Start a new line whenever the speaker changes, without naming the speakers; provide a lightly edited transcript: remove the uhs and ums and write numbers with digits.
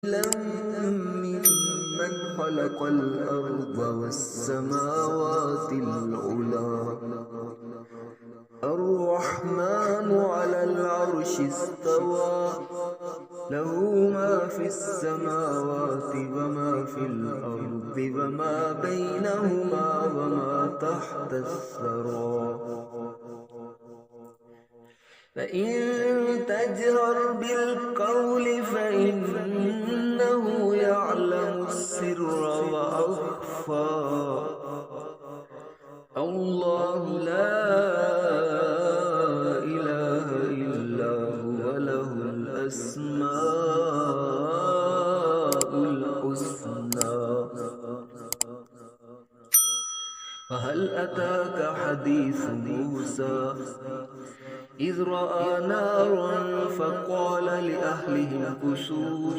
ممن خلق الأرض والسماوات العلى الرحمن على العرش استوى له ما في السماوات وما في الأرض وما بينهما وما تحت الثرى فإن تجهر بالقول فإنه يعلم السر وأخفى الله لا إله إلا هو له الأسماء الحسنى فهل أتاك حديث موسى إذ رأى نارا فقال لأهلهم كثوا